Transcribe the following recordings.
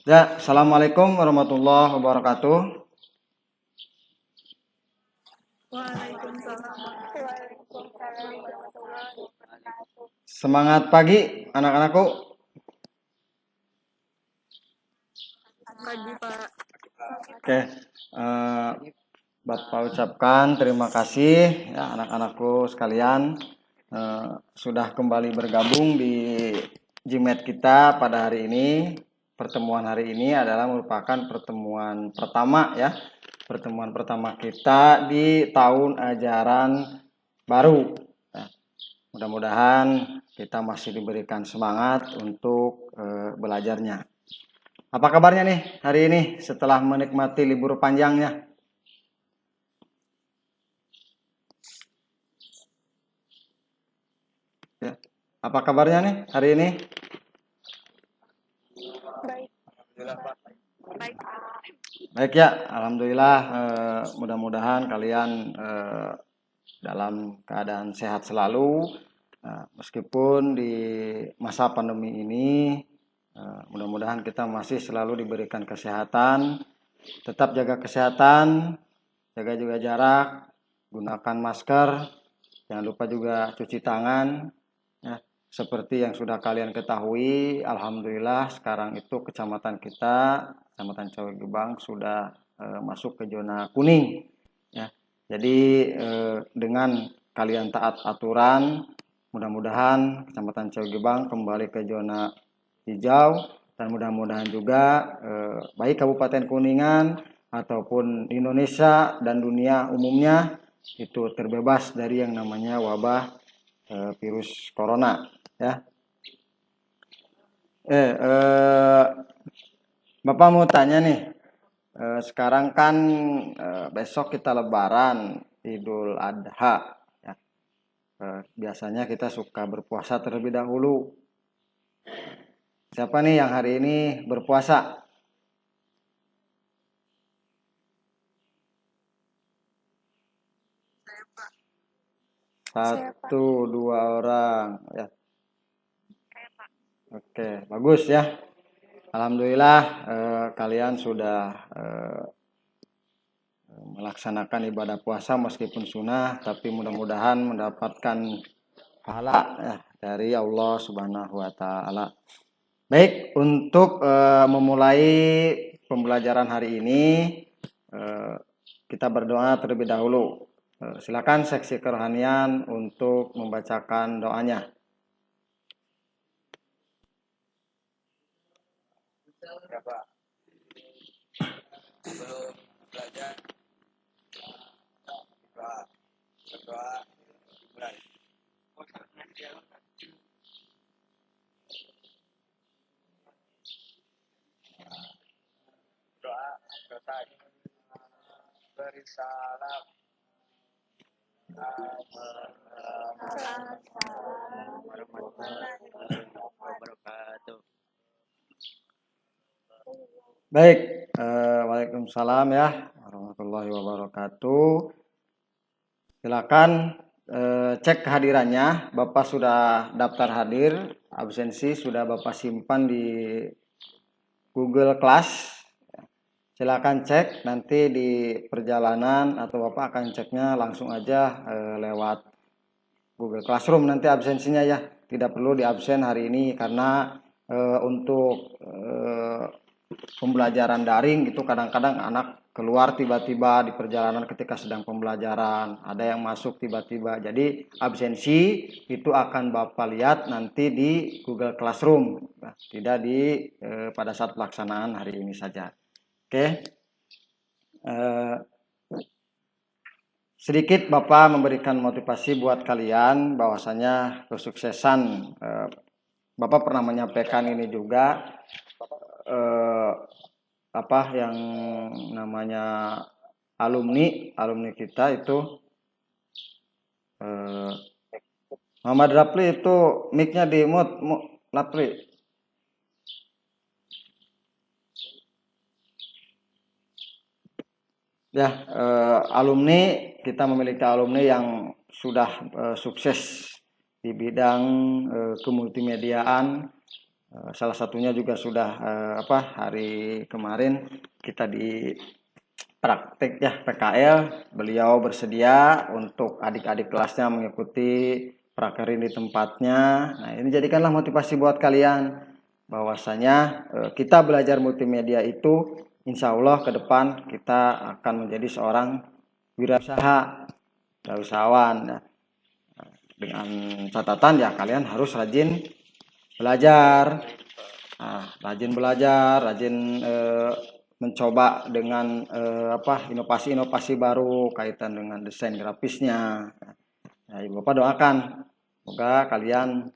Ya, Assalamualaikum warahmatullahi wabarakatuh. Waalaikumsalam warahmatullahi wabarakatuh. Semangat pagi anak-anakku. Pagi, Pak. Oke, Bapak ucapkan terima kasih ya anak-anakku sekalian sudah kembali bergabung di Gmat kita pada hari ini. Pertemuan hari ini adalah merupakan pertemuan pertama ya. Pertemuan pertama kita di tahun ajaran baru. Mudah-mudahan kita masih diberikan semangat untuk belajarnya. Apa kabarnya nih hari ini setelah menikmati libur panjangnya? Ya. Apa kabarnya nih hari ini? Baik. Baik. Baik ya, alhamdulillah. Mudah-mudahan kalian dalam keadaan sehat selalu. Meskipun di masa pandemi ini, mudah-mudahan kita masih selalu diberikan kesehatan. Tetap jaga kesehatan, jaga juga jarak, gunakan masker, jangan lupa juga cuci tangan. Ya, seperti yang sudah kalian ketahui, alhamdulillah sekarang itu kecamatan kita, Kecamatan Cawegebang sudah masuk ke zona kuning. Ya, jadi dengan kalian taat aturan, mudah-mudahan Kecamatan Cawegebang kembali ke zona hijau dan mudah-mudahan juga baik Kabupaten Kuningan ataupun Indonesia dan dunia umumnya itu terbebas dari yang namanya wabah virus corona ya. Bapak mau tanya nih, sekarang kan besok kita Lebaran Idul Adha ya. Biasanya kita suka berpuasa terlebih dahulu. Siapa nih yang hari ini berpuasa? Satu, dua orang ya. Oke, bagus ya. Alhamdulillah kalian sudah melaksanakan ibadah puasa meskipun sunnah, tapi mudah-mudahan mendapatkan pahala ya, dari Allah Subhanahu wa taala. Baik, untuk memulai pembelajaran hari ini kita berdoa terlebih dahulu. Silakan seksi kerohanian untuk membacakan doanya. Ya Pak, sebelum belajar berdoa dimulai. Doa bertanya, beri salam. Assalamualaikum warahmatullahi wabarakatuh. Baik, waalaikumsalam ya warahmatullahi wabarakatuh. Silakan cek kehadirannya. Bapak sudah daftar hadir, absensi sudah Bapak simpan di Google Class. Silakan cek nanti di perjalanan atau Bapak akan ceknya langsung aja lewat Google Classroom nanti absensinya ya. Tidak perlu di absen hari ini karena untuk pembelajaran daring itu kadang-kadang anak keluar tiba-tiba di perjalanan ketika sedang pembelajaran, ada yang masuk tiba-tiba. Jadi absensi itu akan Bapak lihat nanti di Google Classroom, tidak di pada saat pelaksanaan hari ini saja. Oke. Sedikit Bapak memberikan motivasi buat kalian bahwasanya kesuksesan Bapak pernah menyampaikan ini juga apa yang namanya alumni kita itu Muhammad Rapli itu mic-nya di mute Rapli. Ya, alumni kita memiliki alumni yang sudah sukses di bidang kemultimediaan Salah satunya juga sudah hari kemarin kita di praktek ya PKL, beliau bersedia untuk adik-adik kelasnya mengikuti prakerin di tempatnya. Nah, ini jadikanlah motivasi buat kalian bahwasanya kita belajar multimedia itu insya Allah ke depan kita akan menjadi seorang wirausaha, wirausahawan. Nah, dengan catatan ya kalian harus rajin belajar, rajin mencoba dengan inovasi-inovasi baru kaitan dengan desain grafisnya. Nah, Ibu Bapak doakan semoga kalian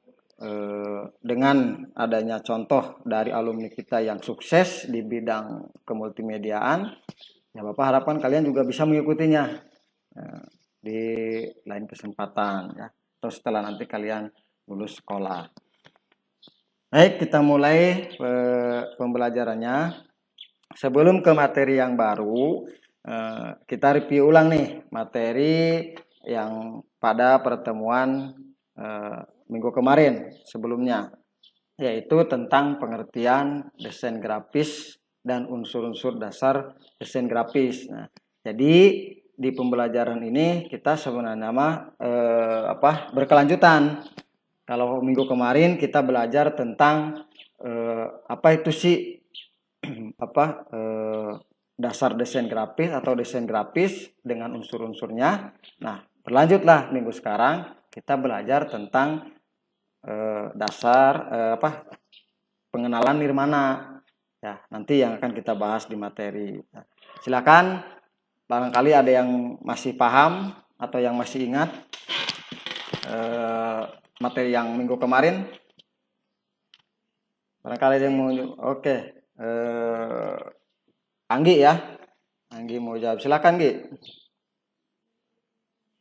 dengan adanya contoh dari alumni kita yang sukses di bidang kemultimediaan, ya Bapak harapkan kalian juga bisa mengikutinya di lain kesempatan ya, atau setelah nanti kalian lulus sekolah. Baik, kita mulai pembelajarannya. Sebelum ke materi yang baru, kita review ulang nih materi yang pada pertemuan minggu kemarin sebelumnya, yaitu tentang pengertian desain grafis dan unsur-unsur dasar desain grafis. Nah, jadi di pembelajaran ini kita sebenarnya berkelanjutan. Kalau minggu kemarin kita belajar tentang apa itu sih dasar desain grafis atau desain grafis dengan unsur-unsurnya. Nah, berlanjutlah minggu sekarang kita belajar tentang dasar pengenalan nirmana. Ya, nanti yang akan kita bahas di materi. Nah, silakan barangkali ada yang masih paham atau yang masih ingat materi yang minggu kemarin. Barangkali ada yang mau oke. Anggi ya, Anggi mau jawab, silakan Gi.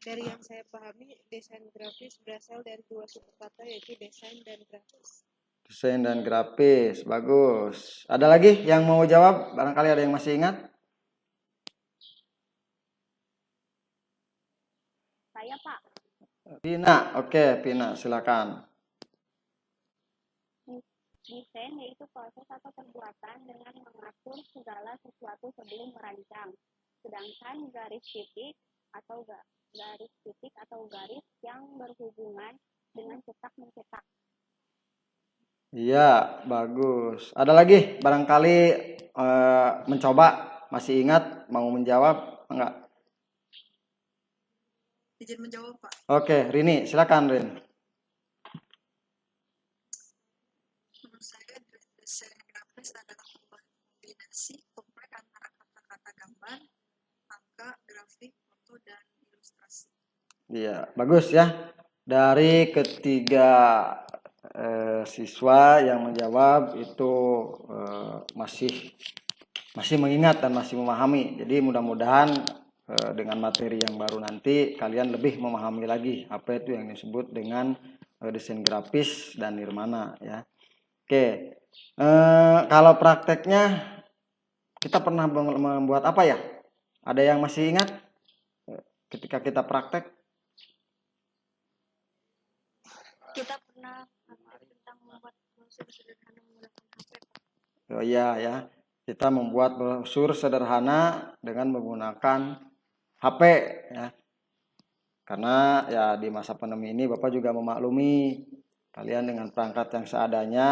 Dari yang saya pahami, desain grafis berasal dari dua suku kata yaitu desain dan grafis. Desain dan grafis, bagus. Ada lagi yang mau jawab? Barangkali ada yang masih ingat? Saya, Pak. Pina, oke, Pina, silakan. Desain yaitu proses atau perbuatan dengan mengatur segala sesuatu sebelum merancang. Sedangkan garis titik atau garis yang berhubungan dengan cetak mencetak. Iya, bagus. Ada lagi barangkali mencoba, masih ingat, mau menjawab enggak? Izin menjawab, Pak. Oke, Rini, silakan Rin. Menurut saya desain grafis adalah kombinasi kompleks antara kata-kata gambar, angka, grafik, foto, dan ilustrasi. Iya, bagus ya. Dari ketiga siswa yang menjawab itu masih mengingat dan masih memahami. Jadi mudah-mudahan dengan materi yang baru nanti kalian lebih memahami lagi apa itu yang disebut dengan desain grafis dan nirmana ya. Oke, kalau prakteknya kita pernah membuat apa ya? Ada yang masih ingat ketika kita praktek? Kita pernah tentang membuat brosur sederhana menggunakan HP. Oh iya ya, kita membuat brosur sederhana dengan menggunakan HP ya. Karena ya di masa pandemi ini Bapak juga memaklumi kalian dengan perangkat yang seadanya,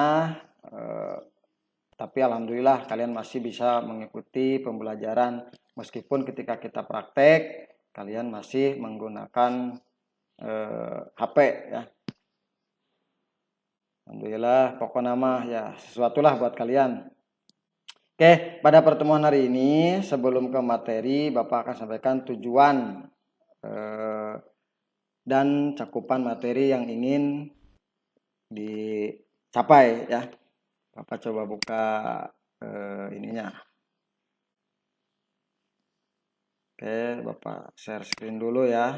tapi alhamdulillah kalian masih bisa mengikuti pembelajaran meskipun ketika kita praktek kalian masih menggunakan HP ya. Alhamdulillah, pokok nama ya sesuatulah buat kalian. Oke, pada pertemuan hari ini sebelum ke materi Bapak akan sampaikan tujuan dan cakupan materi yang ingin dicapai ya. Bapak coba buka ininya. Oke, Bapak share screen dulu ya.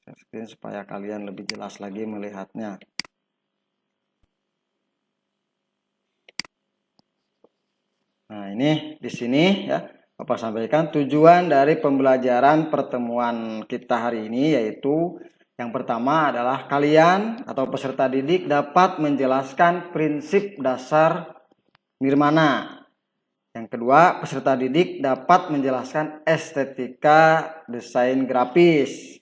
Share screen supaya kalian lebih jelas lagi melihatnya. Nah, ini di sini ya Bapak sampaikan tujuan dari pembelajaran pertemuan kita hari ini yaitu Yang pertama adalah kalian atau peserta didik dapat menjelaskan prinsip dasar nirmana. Yang kedua, peserta didik dapat menjelaskan estetika desain grafis.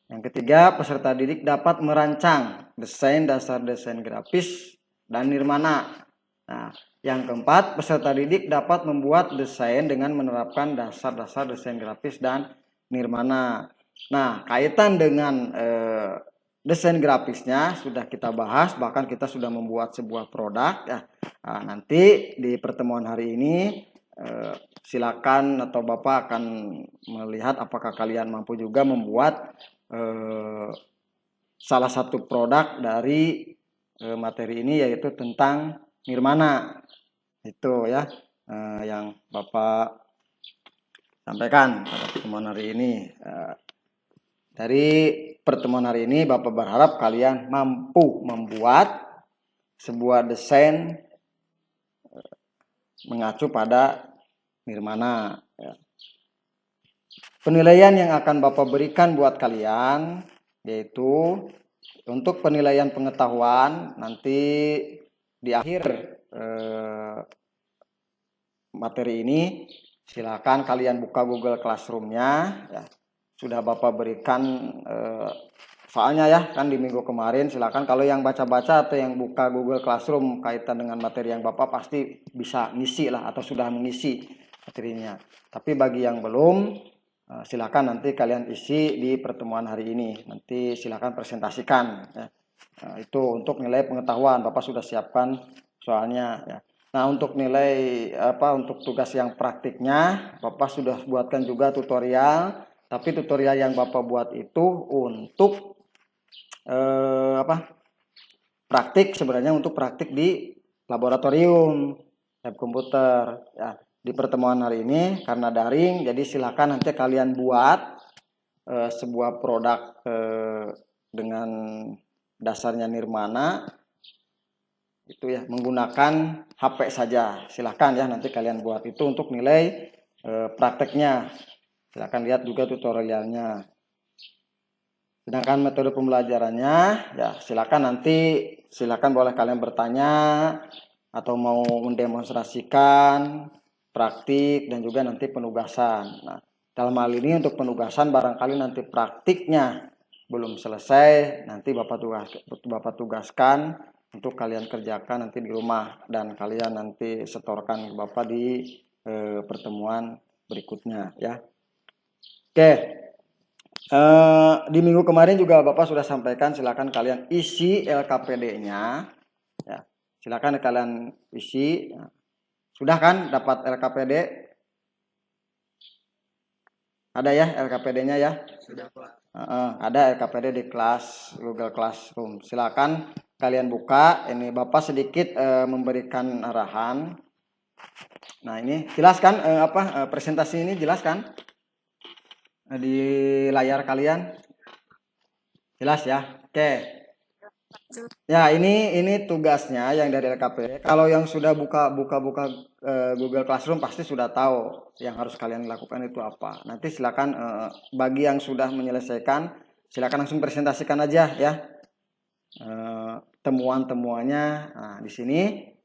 Yang ketiga, peserta didik dapat merancang desain dasar desain grafis dan nirmana. Nah, yang keempat, peserta didik dapat membuat desain dengan menerapkan dasar-dasar desain grafis dan nirmana. Nah, kaitan dengan desain grafisnya sudah kita bahas, bahkan kita sudah membuat sebuah produk ya. Nah, nanti di pertemuan hari ini silakan atau Bapak akan melihat apakah kalian mampu juga membuat salah satu produk dari materi ini, yaitu tentang nirmana. Itu ya yang Bapak sampaikan pada pertemuan hari ini. Dari pertemuan hari ini Bapak berharap kalian mampu membuat sebuah desain mengacu pada nirmana. Penilaian yang akan Bapak berikan buat kalian yaitu untuk penilaian pengetahuan nanti di akhir materi ini silakan kalian buka Google Classroom-nya ya. Sudah Bapak berikan soalnya ya kan di minggu kemarin. Silakan kalau yang baca-baca atau yang buka Google Classroom kaitan dengan materi yang Bapak pasti bisa ngisi lah atau sudah mengisi materinya. Tapi bagi yang belum silakan nanti kalian isi di pertemuan hari ini. Nanti silakan presentasikan ya. Itu untuk nilai pengetahuan Bapak sudah siapkan soalnya ya. Nah, untuk nilai untuk tugas yang praktiknya Bapak sudah buatkan juga tutorial. Tapi tutorial yang Bapak buat itu untuk praktik, sebenarnya untuk praktik di laboratorium lab komputer ya. Di pertemuan hari ini karena daring, jadi silakan nanti kalian buat sebuah produk dengan dasarnya nirmana itu ya, menggunakan HP saja. Silakan ya nanti kalian buat itu untuk nilai prakteknya. Silakan lihat juga tutorialnya. Sedangkan metode pembelajarannya ya silakan boleh kalian bertanya atau mau mendemonstrasikan praktik dan juga nanti penugasan. Nah, dalam hal ini untuk penugasan barangkali nanti praktiknya belum selesai, nanti Bapak tugaskan untuk kalian kerjakan nanti di rumah dan kalian nanti setorkan ke Bapak di pertemuan berikutnya ya. Oke, di minggu kemarin juga Bapak sudah sampaikan, silakan kalian isi LKPD-nya. Ya, silakan kalian isi. Sudah kan dapat LKPD? Ada ya LKPD-nya ya? Sudah, Pak. Ada LKPD di kelas Google Classroom. Silakan kalian buka. Ini Bapak sedikit memberikan arahan. Nah ini jelas kan presentasi ini jelas kan? Di layar kalian jelas ya. Oke ya, ini tugasnya yang dari LKPD. Kalau yang sudah buka Google Classroom pasti sudah tahu yang harus kalian lakukan itu apa. Nanti silakan bagi yang sudah menyelesaikan silakan langsung presentasikan aja ya temuan-temuannya. Nah di sini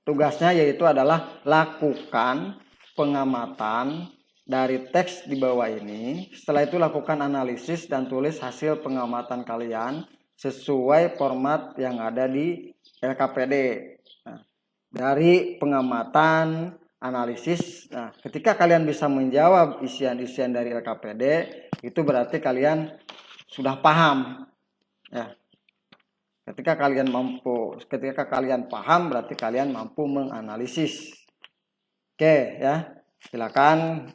tugasnya yaitu adalah lakukan pengamatan dari teks di bawah ini. Setelah itu lakukan analisis dan tulis hasil pengamatan kalian sesuai format yang ada di LKPD. Nah, dari pengamatan, analisis, nah, ketika kalian bisa menjawab isian-isian dari LKPD, itu berarti kalian sudah paham. Ya. Ketika kalian paham, berarti kalian mampu menganalisis. Oke, ya. Silakan.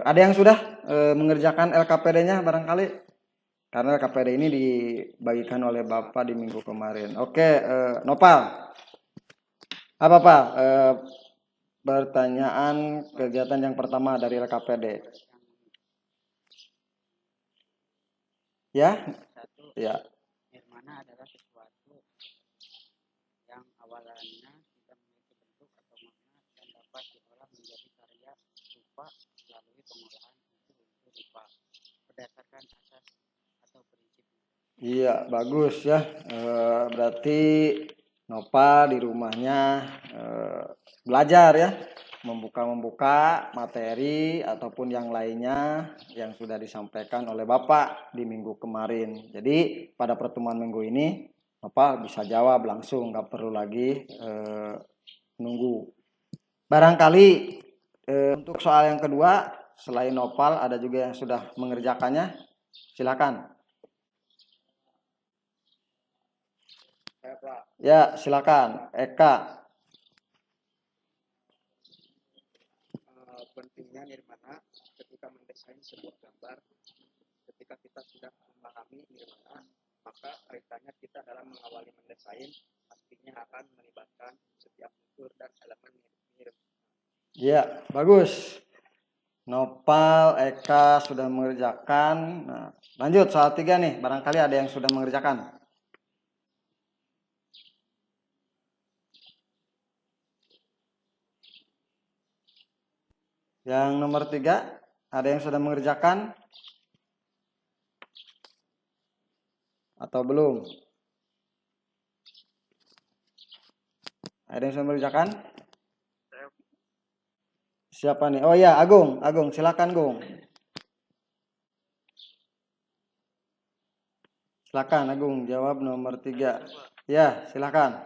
Ada yang sudah mengerjakan LKPD-nya barangkali? Karena LKPD ini dibagikan oleh Bapak di minggu kemarin. Oke, Nopal. Apa Pak? Pertanyaan kegiatan yang pertama dari LKPD. Ya? Satu, Ya. nirmana adalah sesuatu yang awalannya tidak memiliki bentuk atau makna dan dapat diolah menjadi karya rupa melalui pengolahan unsur rupa berdasarkan asas atau prinsipnya. Iya, bagus ya. Berarti Nopal di rumahnya belajar ya, membuka materi ataupun yang lainnya yang sudah disampaikan oleh Bapak di minggu kemarin. Jadi pada pertemuan minggu ini Bapak bisa jawab langsung, nggak perlu lagi nunggu. Barangkali untuk soal yang kedua, selain Nopal ada juga yang sudah mengerjakannya. Silakan. Ya, silakan. Eka. Pentingnya nirmana ketika mendesain sebuah gambar, ketika kita sudah memahami nirmana, maka kaitannya kita dalam mengawali mendesain pastinya akan melibatkan setiap unsur dan elemen nirmana. Ya, bagus. Nopal, Eka sudah mengerjakan. Nah, lanjut soal 3 nih. Barangkali ada yang sudah mengerjakan. Yang nomor 3, ada yang sudah mengerjakan? Atau belum? Ada yang sudah mengerjakan? Siapa nih? Oh ya, Agung. Agung, silakan Gung. Silakan Agung, jawab nomor 3. Ya, silakan.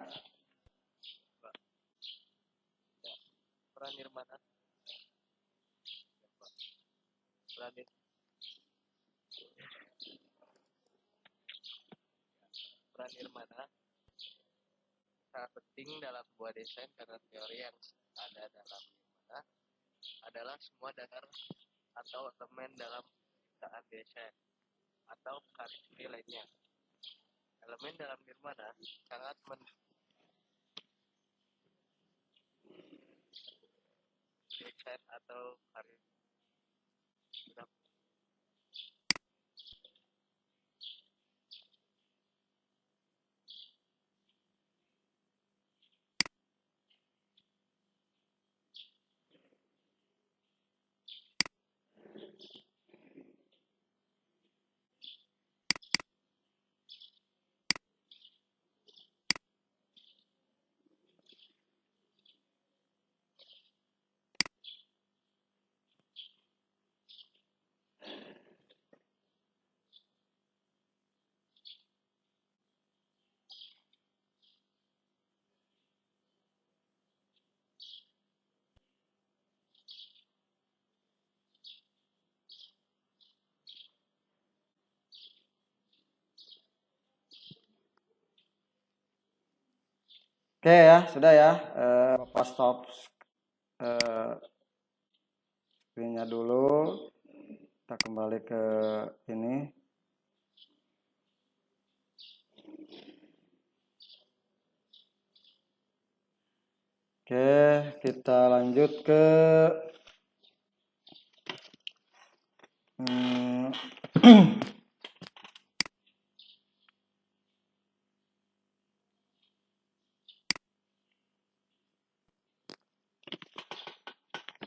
Pranirmana sangat penting dalam sebuah desain karena teori yang ada dalam nirmana adalah semua dasar atau elemen dalam penciptaan desain atau karya seni lainnya. Elemen dalam nirmana sangat desain atau karya sudah Oke ya, sudah ya. Bapak stop screen-nya dulu. Kita kembali ke ini. Oke, kita lanjut ke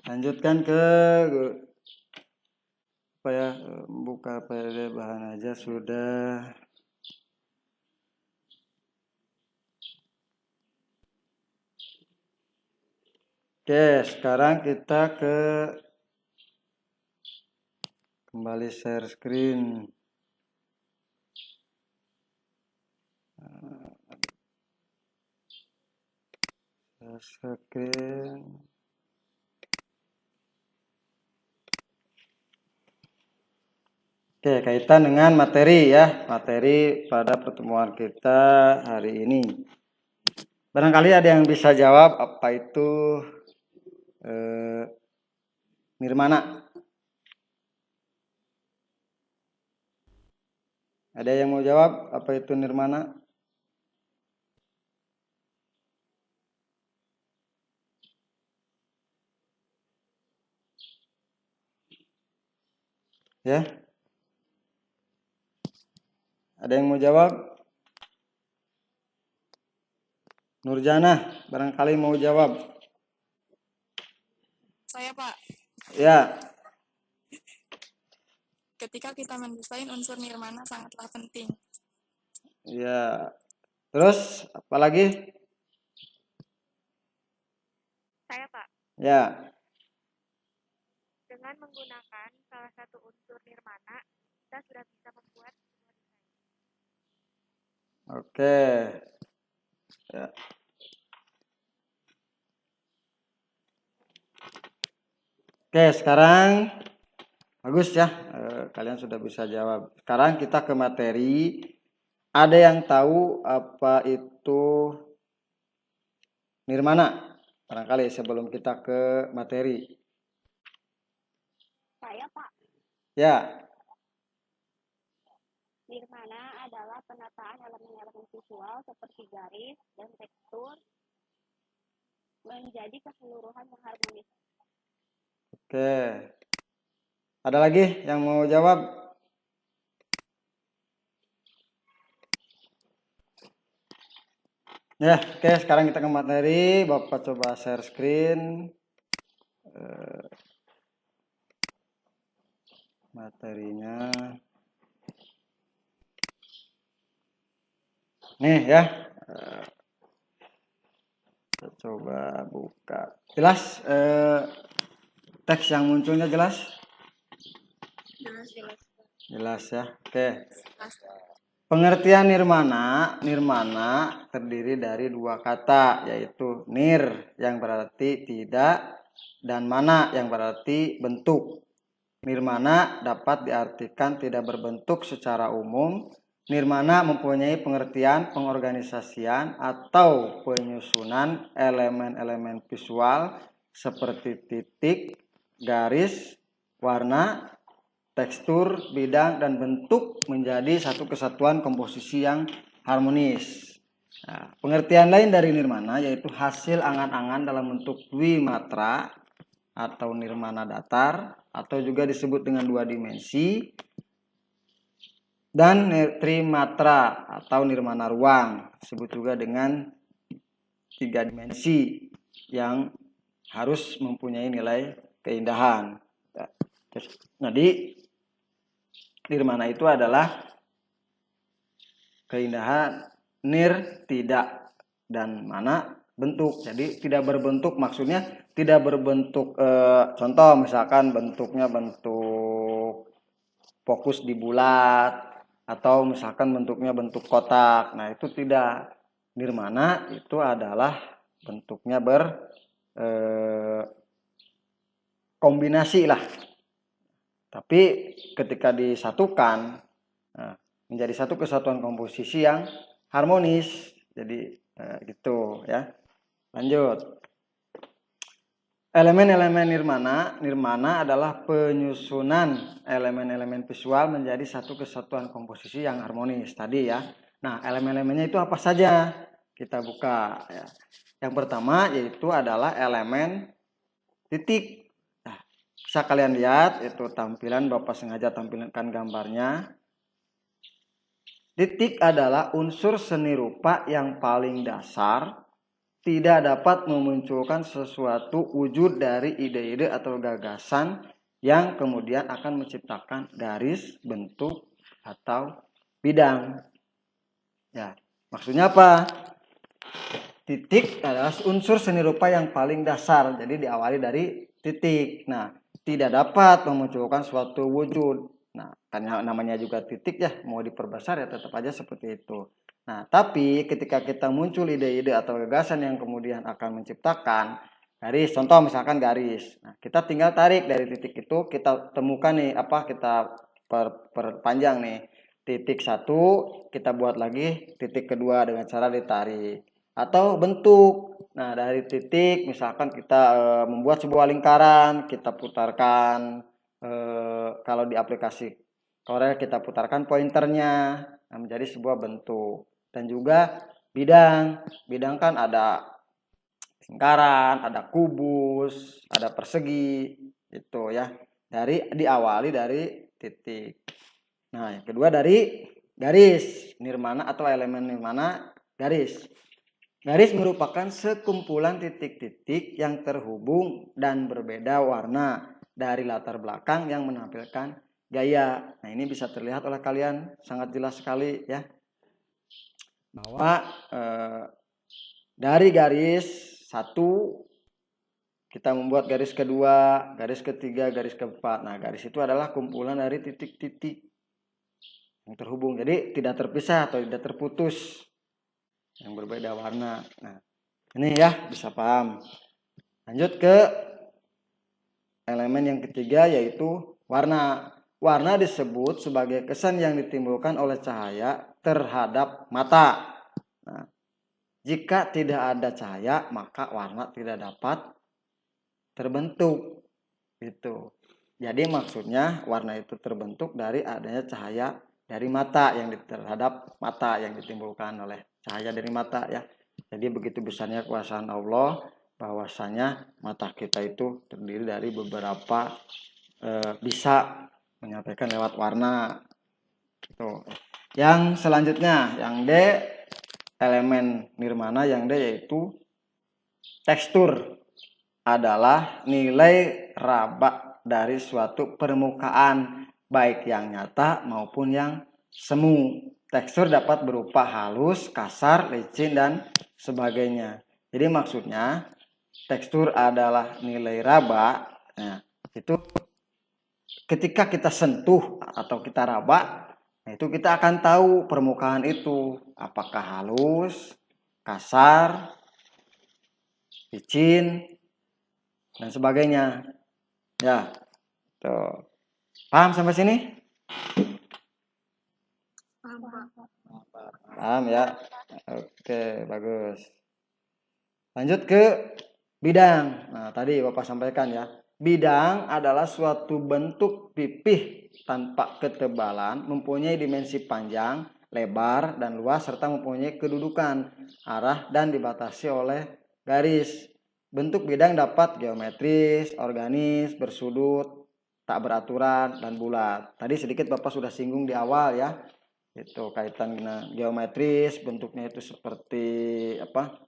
lanjutkan ke apa ya, buka PD bahan aja sudah. Oke, sekarang kita ke kembali share screen. Share screen. Oke, kaitan dengan materi ya, materi pada pertemuan kita hari ini. Barangkali ada yang bisa jawab apa itu nirmana. Ada yang mau jawab apa itu nirmana? Ya. Ada yang mau jawab? Nurjana, barangkali mau jawab. Saya, Pak. Ya. Ketika kita mendesain, unsur nirmana sangatlah penting. Ya. Terus apa lagi? Saya, Pak. Ya. Dengan menggunakan salah satu unsur nirmana, kita sudah bisa membuat sebuah desain. Oke. Ya. Oke, sekarang bagus ya. Kalian sudah bisa jawab. Sekarang kita ke materi. Ada yang tahu apa itu nirmana? Barangkali sebelum kita ke materi. Saya, Pak. Ya. Nirmana adalah penataan elemen-elemen visual seperti garis dan tekstur menjadi keseluruhan yang harmonis. Oke. Ada lagi yang mau jawab? Ya, oke. Sekarang kita ke materi. Bapak coba share screen. Materinya. Nih ya. Kita coba buka. Jelas? Teks yang munculnya jelas? Jelas. Jelas ya. Oke. Pengertian nirmana terdiri dari dua kata, yaitu nir yang berarti tidak dan mana yang berarti bentuk. Nirmana dapat diartikan tidak berbentuk secara umum. Nirmana mempunyai pengertian pengorganisasian atau penyusunan elemen-elemen visual seperti titik, garis, warna, tekstur, bidang, dan bentuk menjadi satu kesatuan komposisi yang harmonis. Nah, pengertian lain dari nirmana yaitu hasil angan-angan dalam bentuk dwimatra atau nirmana datar atau juga disebut dengan dua dimensi dan trimatra atau nirmana ruang, disebut juga dengan tiga dimensi yang harus mempunyai nilai keindahan. Jadi nirmana itu adalah keindahan, nir tidak, dan mana bentuk. Jadi tidak berbentuk, maksudnya tidak berbentuk contoh misalkan bentuknya bentuk fokus di bulat atau misalkan bentuknya bentuk kotak. Nah, itu tidak. Nirmana itu adalah bentuknya kombinasi lah. Tapi ketika disatukan menjadi satu kesatuan komposisi yang harmonis. Jadi gitu ya. Lanjut. Elemen-elemen nirmana adalah penyusunan elemen-elemen visual menjadi satu kesatuan komposisi yang harmonis tadi ya. Nah, elemen-elemennya itu apa saja? Kita buka ya. Yang pertama yaitu adalah elemen titik. Nah, bisa kalian lihat itu tampilan, Bapak sengaja tampilkan gambarnya. Titik adalah unsur seni rupa yang paling dasar, tidak dapat memunculkan sesuatu wujud dari ide-ide atau gagasan yang kemudian akan menciptakan garis, bentuk, atau bidang. Ya, maksudnya apa? Titik adalah unsur seni rupa yang paling dasar, jadi diawali dari titik. Nah, tidak dapat memunculkan suatu wujud. Nah, karena namanya juga titik ya, mau diperbesar ya tetap aja seperti itu. Nah, tapi ketika kita muncul ide-ide atau gagasan yang kemudian akan menciptakan garis, contoh misalkan garis. Nah, kita tinggal tarik dari titik itu, kita temukan nih apa, kita perpanjang nih. Titik satu, kita buat lagi titik kedua dengan cara ditarik. Atau bentuk. Nah, dari titik misalkan kita membuat sebuah lingkaran, kita putarkan. Kalau di aplikasi Corel kita putarkan pointernya, nah, menjadi sebuah bentuk. Dan juga bidang kan ada lingkaran, ada kubus, ada persegi, itu ya. Diawali dari titik. Nah, yang kedua dari garis nirmana atau elemen nirmana garis. Garis merupakan sekumpulan titik-titik yang terhubung dan berbeda warna dari latar belakang yang menampilkan gaya. Nah, ini bisa terlihat oleh kalian sangat jelas sekali ya. bahwa dari garis 1 kita membuat garis kedua, garis ketiga, garis keempat. Nah, garis itu adalah kumpulan dari titik-titik yang terhubung. Jadi tidak terpisah atau tidak terputus yang berbeda warna. Nah, ini ya bisa paham. Lanjut ke elemen yang ketiga yaitu warna. Warna disebut sebagai kesan yang ditimbulkan oleh cahaya terhadap mata. Nah, jika tidak ada cahaya, maka warna tidak dapat terbentuk. Gitu. Jadi maksudnya warna itu terbentuk dari adanya cahaya dari mata yang terhadap mata yang ditimbulkan oleh cahaya dari mata ya. Jadi begitu besarnya kuasaan Allah, bahwasanya mata kita itu terdiri dari beberapa bisa menyampaikan lewat warna. Tuh. Yang selanjutnya, yang D, elemen nirmana yang D yaitu tekstur adalah nilai raba dari suatu permukaan baik yang nyata maupun yang semu. Tekstur dapat berupa halus, kasar, licin dan sebagainya. Jadi maksudnya tekstur adalah nilai raba. Nah, itu ketika kita sentuh atau kita raba, itu kita akan tahu permukaan itu apakah halus, kasar, licin, dan sebagainya. Ya, tuh. Paham sampai sini? Paham ya? Oke, bagus. Lanjut ke bidang. Nah, tadi Bapak sampaikan ya. Bidang adalah suatu bentuk pipih tanpa ketebalan, mempunyai dimensi panjang, lebar, dan luas, serta mempunyai kedudukan, arah, dan dibatasi oleh garis. Bentuk bidang dapat geometris, organis, bersudut, tak beraturan, dan bulat. Tadi sedikit Bapak sudah singgung di awal ya. Itu kaitan dengan geometris, bentuknya itu seperti apa?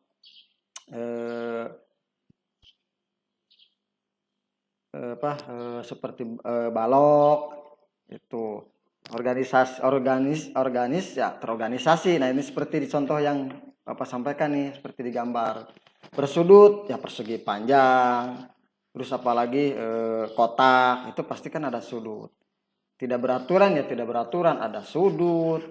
Seperti balok itu organis ya terorganisasi. Nah ini seperti di contoh yang Bapak sampaikan nih, seperti di gambar. Bersudut ya persegi panjang, terus apalagi kotak itu pasti kan ada sudut. Tidak beraturan ya tidak beraturan, ada sudut,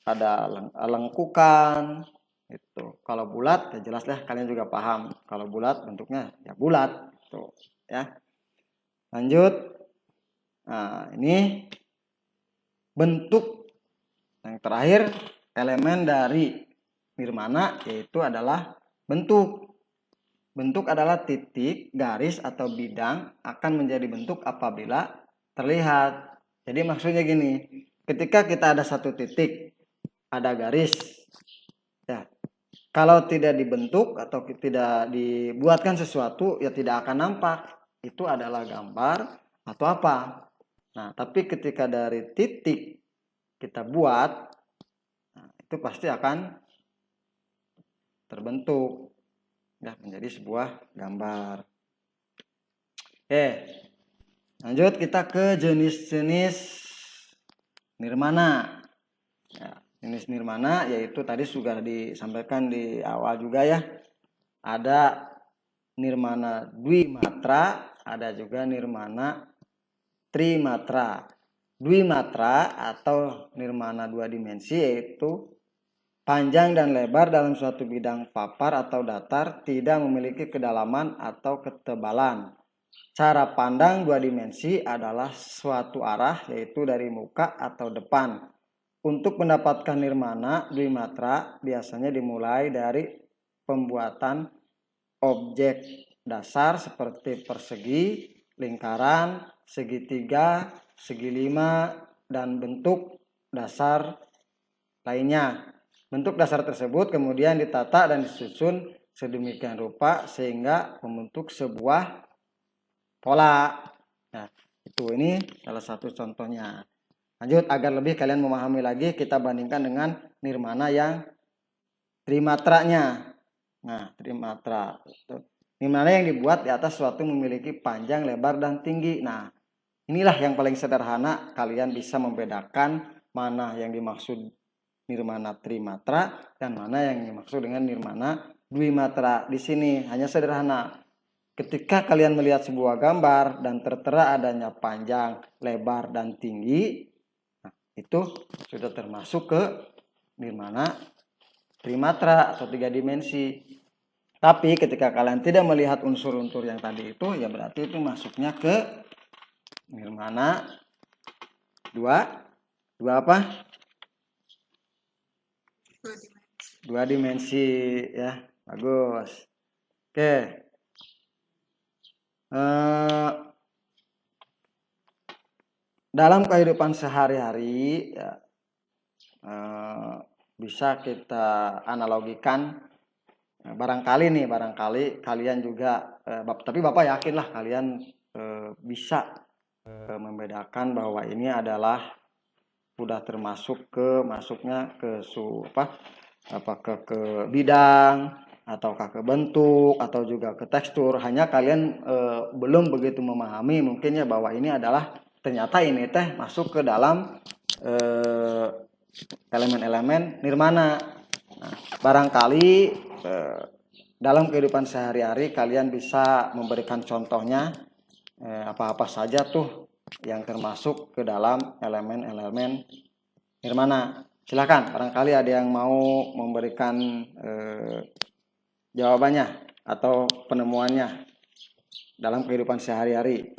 ada lengkukan itu. Kalau bulat ya jelas lah kalian juga paham. Kalau bulat bentuknya ya bulat tuh ya. Lanjut. Nah, ini bentuk yang terakhir elemen dari nirmana yaitu adalah bentuk. Bentuk adalah titik, garis atau bidang akan menjadi bentuk apabila terlihat. Jadi maksudnya gini, ketika kita ada satu titik, ada garis. Ya. Kalau tidak dibentuk atau tidak dibuatkan sesuatu ya tidak akan nampak. Itu adalah gambar atau apa. Nah, tapi ketika dari titik kita buat, nah, itu pasti akan terbentuk ya menjadi sebuah gambar. Oke, lanjut kita ke jenis-jenis nirmana. Ya, jenis nirmana yaitu tadi sudah disampaikan di awal juga ya. Ada nirmana dwimatra, ada juga nirmana trimatra. Dwimatra atau nirmana dua dimensi yaitu panjang dan lebar dalam suatu bidang papar atau datar, tidak memiliki kedalaman atau ketebalan. Cara pandang dua dimensi adalah suatu arah yaitu dari muka atau depan. Untuk mendapatkan nirmana dwimatra biasanya dimulai dari pembuatan objek dasar seperti persegi, lingkaran, segitiga, segi lima, dan bentuk dasar lainnya. Bentuk dasar tersebut kemudian ditata dan disusun sedemikian rupa sehingga membentuk sebuah pola. Nah, ini salah satu contohnya. Lanjut, agar lebih kalian memahami lagi, kita bandingkan dengan nirmana yang trimatranya. Nah, trimatra. Nirmana yang dibuat di atas suatu memiliki panjang, lebar, dan tinggi. Nah, inilah yang paling sederhana. Kalian bisa membedakan mana yang dimaksud nirmana trimatra dan mana yang dimaksud dengan nirmana dwimatra. Di sini hanya sederhana. Ketika kalian melihat sebuah gambar dan tertera adanya panjang, lebar, dan tinggi, nah, itu sudah termasuk ke nirmana trimatra atau 3 dimensi. Tapi ketika kalian tidak melihat unsur-unsur yang tadi itu, ya berarti itu masuknya ke nirmana dua apa? 2 dimensi ya. Bagus. Oke. Dalam kehidupan sehari-hari ya, bisa kita analogikan barangkali kalian juga tapi Bapak yakinlah kalian bisa membedakan bahwa ini adalah sudah termasuk masuknya ke apakah ke bidang ataukah ke bentuk atau juga ke tekstur. Hanya kalian belum begitu memahami mungkin ya bahwa ini adalah ternyata ini teh masuk ke dalam elemen-elemen nirmana. Nah, barangkali dalam kehidupan sehari-hari kalian bisa memberikan contohnya apa-apa saja tuh yang termasuk ke dalam elemen-elemen nirmana. Silakan, barangkali ada yang mau memberikan jawabannya atau penemuannya dalam kehidupan sehari-hari.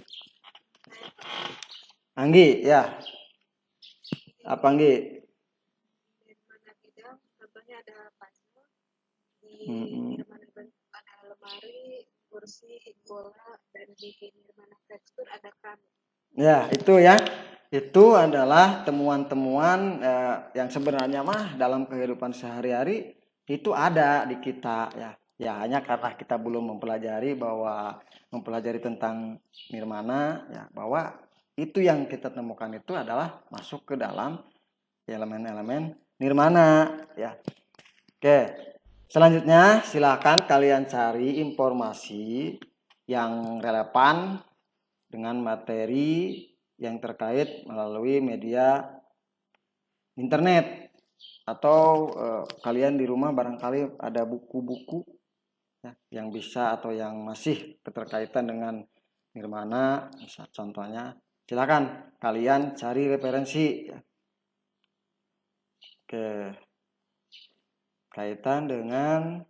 Anggi, ya. Apa Anggi? Nirmana bidang, contohnya ada puzzle. Di nirmana bentuk ada lemari, kursi, bola, dan di nirmana tekstur ada keramik. Ya, itu ya. Itu adalah temuan-temuan yang sebenarnya mah dalam kehidupan sehari-hari itu ada di kita ya. Ya hanya karena kita belum mempelajari tentang nirmana ya, bahwa itu yang kita temukan itu adalah masuk ke dalam elemen-elemen nirmana ya. Oke. Selanjutnya silakan kalian cari informasi yang relevan dengan materi yang terkait melalui media internet atau kalian di rumah barangkali ada buku-buku ya, yang bisa atau yang masih keterkaitan dengan nirmana, bisa contohnya silakan kalian cari referensi ya. Oke, kaitan dengan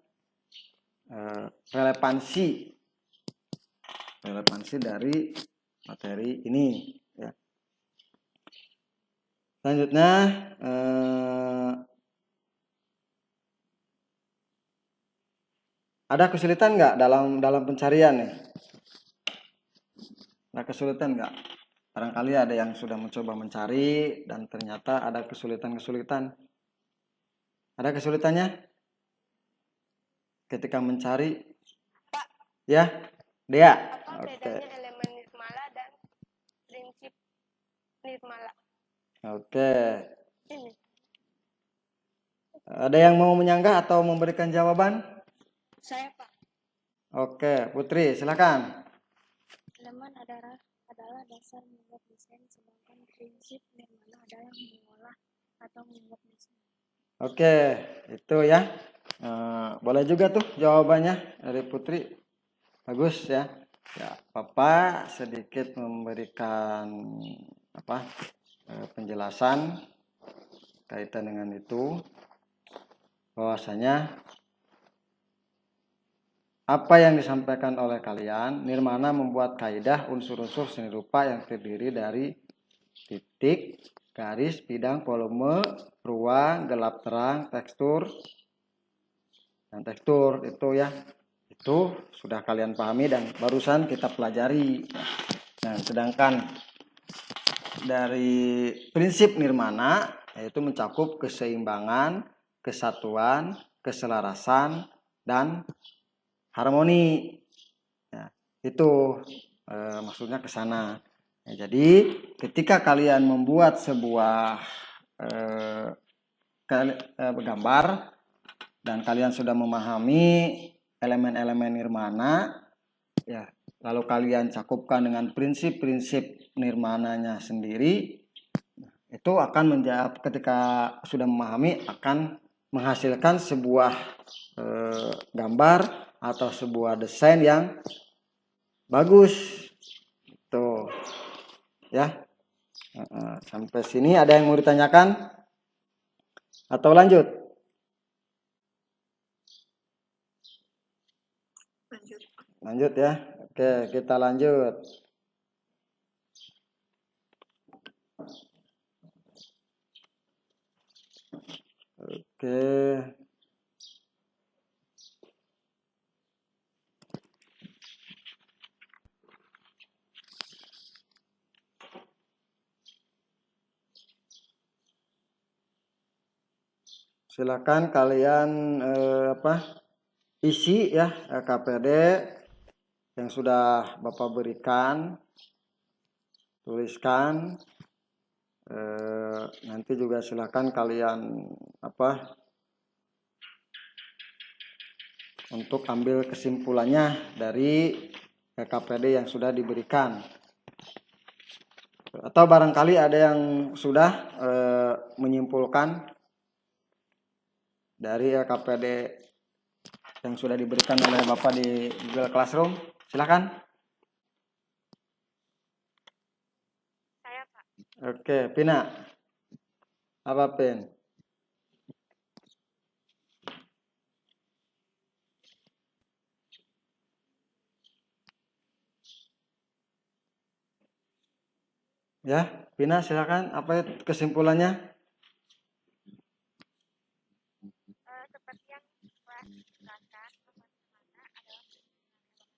relevansi dari materi ini ya. Selanjutnya ada kesulitan nggak dalam pencarian nih? Ada kesulitan nggak? Barangkali ada yang sudah mencoba mencari dan ternyata ada kesulitan. Ada kesulitannya ketika mencari? Ya, Dea. Apa bedanya elemen nirmala dan prinsip nirmala? Oke. Ini. Ada yang mau menyanggah atau memberikan jawaban? Saya Pak. Oke, Putri, silakan. Elemen adalah dasar membuat desain, sedangkan prinsip nirmana adalah mengolah atau membuat desain. Oke, itu ya. Boleh juga tuh jawabannya dari Putri. Bagus ya. Ya, Bapak sedikit memberikan penjelasan kaitan dengan itu, bahwasanya apa yang disampaikan oleh kalian, nirmana membuat kaidah unsur-unsur seni rupa yang terdiri dari titik, garis, bidang, volume, ruang, gelap terang, tekstur, dan tekstur itu ya. Itu sudah kalian pahami dan barusan kita pelajari. Nah, sedangkan dari prinsip nirmana yaitu mencakup keseimbangan, kesatuan, keselarasan, dan harmoni ya, itu maksudnya ke sana ya. Jadi ketika kalian membuat sebuah gambar dan kalian sudah memahami elemen-elemen nirmana ya, lalu kalian cakupkan dengan prinsip-prinsip nirmananya sendiri, itu akan menjawab, ketika sudah memahami akan menghasilkan sebuah gambar atau sebuah desain yang bagus. Tuh ya. Sampai sini ada yang mau ditanyakan atau lanjut? Lanjut ya. Oke, kita lanjut. Oke. Silakan kalian isi ya KPD yang sudah Bapak berikan, tuliskan. Nanti juga silakan kalian untuk ambil kesimpulannya dari KPD yang sudah diberikan. Atau barangkali ada yang sudah menyimpulkan dari KPD yang sudah diberikan oleh Bapak di Google Classroom. Silakan. Saya, Pak. Oke, Pina. Apa, Pin? Ya, Pina silakan. Apa kesimpulannya? Seperti yang telah dijelaskan, tumbuhan nirmana adalah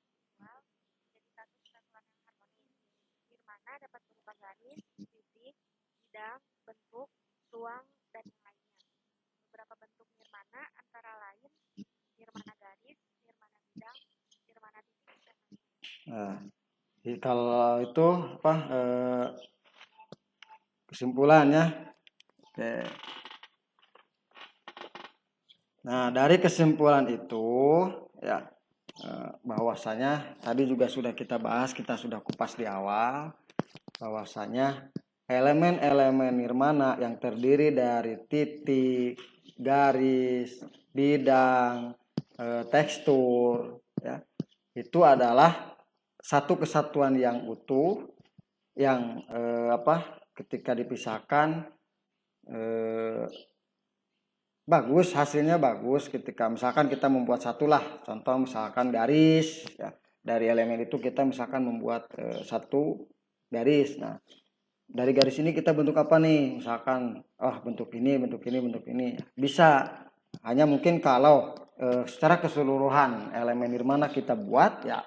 visual menjadi satu kesatuan yang harmonis. Nirmana dapat berupa garis, titik, bidang, bentuk, ruang, dan yang lainnya. Beberapa bentuk nirmana antara lain nirmana garis, nirmana bidang, nirmana titik, dan lainnya. Nah, kalau itu kesimpulannya. Oke. Nah, dari kesimpulan itu ya bahwasanya tadi juga sudah kita bahas, kita sudah kupas di awal, bahwasanya elemen-elemen nirmana yang terdiri dari titik, garis, bidang, tekstur ya, itu adalah satu kesatuan yang utuh yang ketika dipisahkan bagus, hasilnya bagus. Ketika misalkan kita membuat satulah, contoh misalkan garis ya, dari elemen itu kita misalkan membuat satu garis. Nah, dari garis ini kita bentuk apa nih? Misalkan bentuk ini, bentuk ini, bentuk ini. Bisa. Hanya mungkin kalau secara keseluruhan elemen nirmana kita buat ya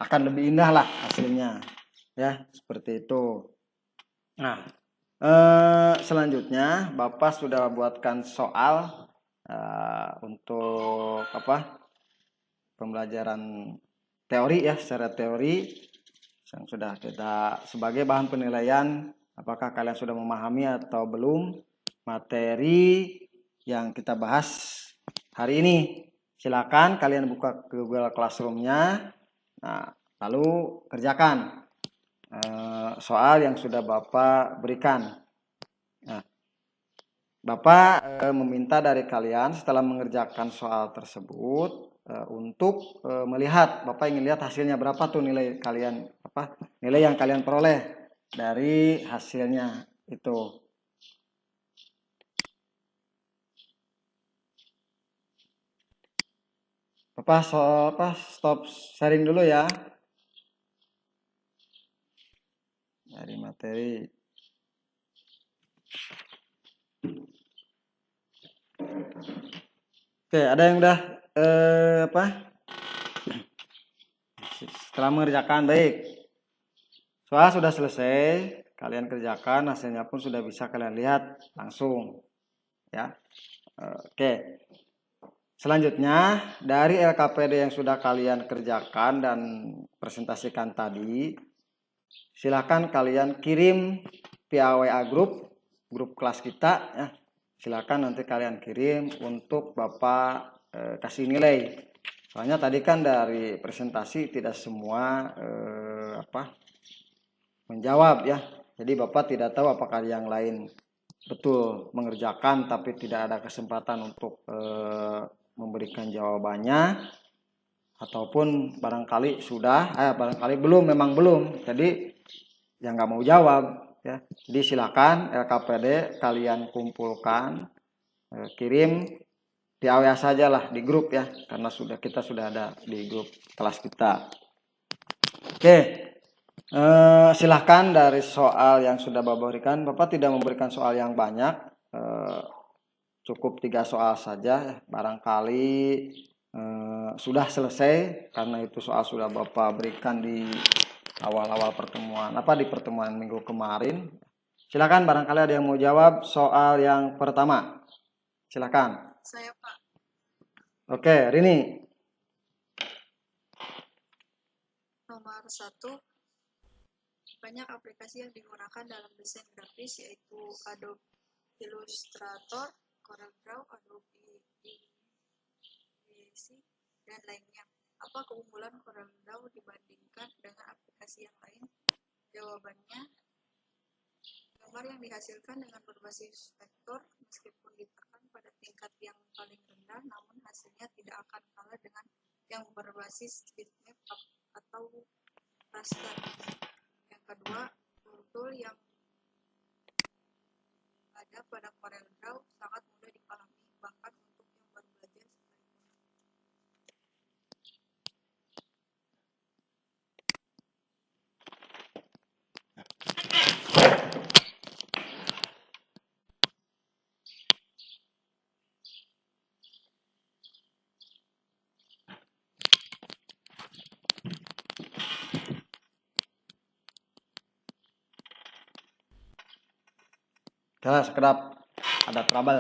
akan lebih indah lah hasilnya. Ya, seperti itu. Nah, selanjutnya Bapak sudah buatkan soal untuk pembelajaran teori ya, secara teori yang sudah kita sebagai bahan penilaian apakah kalian sudah memahami atau belum materi yang kita bahas hari ini. Silakan kalian buka Google Classroom-nya, nah, lalu kerjakan soal yang sudah Bapak berikan. Nah, Bapak meminta dari kalian setelah mengerjakan soal tersebut untuk melihat, Bapak ingin lihat hasilnya berapa tuh nilai kalian, nilai yang kalian peroleh dari hasilnya itu. Bapak stop sharing dulu ya dari materi. Oke, ada yang udah setelah mengerjakan? Baik, soal sudah selesai, kalian kerjakan, hasilnya pun sudah bisa kalian lihat langsung ya. Oke, selanjutnya dari LKPD yang sudah kalian kerjakan dan presentasikan tadi, silakan kalian kirim via WA grup kelas kita ya. Silakan nanti kalian kirim untuk Bapak kasih nilai. Soalnya tadi kan dari presentasi tidak semua menjawab ya. Jadi Bapak tidak tahu apakah yang lain betul mengerjakan tapi tidak ada kesempatan untuk memberikan jawabannya, ataupun barangkali sudah, barangkali belum, memang belum. Jadi yang nggak mau jawab ya. Jadi silakan LKPD kalian kumpulkan, kirim di AWA saja lah, di grup ya, karena kita sudah ada di grup kelas kita. Oke, silahkan dari soal yang sudah Bapak berikan. Bapak tidak memberikan soal yang banyak, cukup 3 soal saja. Barangkali sudah selesai karena itu soal sudah Bapak berikan di awal-awal pertemuan, di pertemuan minggu kemarin. Silakan, barangkali ada yang mau jawab soal yang pertama. Silakan. Saya Pak. Oke, Rini. Nomor 1, banyak aplikasi yang digunakan dalam desain grafis yaitu Adobe Illustrator, CorelDRAW, Adobe Creative, dan lainnya. Apa keunggulan CorelDRAW dibandingkan dengan aplikasi yang lain? Jawabannya, gambar yang dihasilkan dengan berbasis vektor meskipun ditekan pada tingkat yang paling rendah, namun hasilnya tidak akan kalah dengan yang berbasis bitmap atau raster. Yang kedua, tool yang ada pada CorelDRAW sangat mudah dipahami, bahkan untuk yang baru belajar sekalipun. Sekedap ada trouble.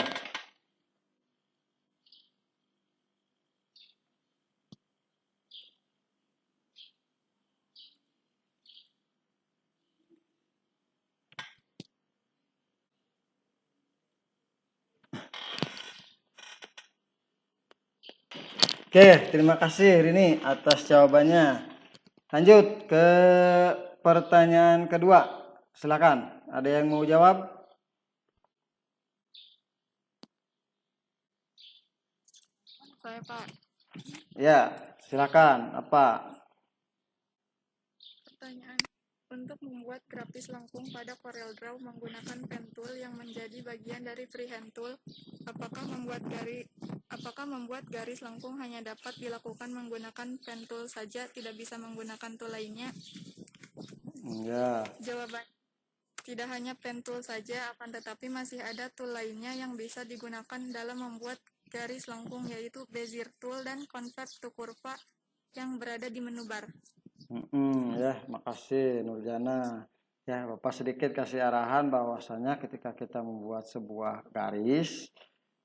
Oke, terima kasih Rini atas jawabannya. Lanjut ke pertanyaan kedua. Silakan, ada yang mau jawab? Saya Pak. Ya, silakan. Apa? Pertanyaan. Untuk membuat grafis lengkung pada CorelDRAW menggunakan pen tool yang menjadi bagian dari freehand tool, apakah membuat garis lengkung hanya dapat dilakukan menggunakan pen tool saja, tidak bisa menggunakan tool lainnya? Ya. Jawaban, tidak hanya pen tool saja, akan tetapi masih ada tool lainnya yang bisa digunakan dalam membuat garis lengkung, yaitu Bezier tool dan Convert to Curva yang berada di menu bar. Ya, makasih Nurjana. Ya, Bapak sedikit kasih arahan bahwasanya ketika kita membuat sebuah garis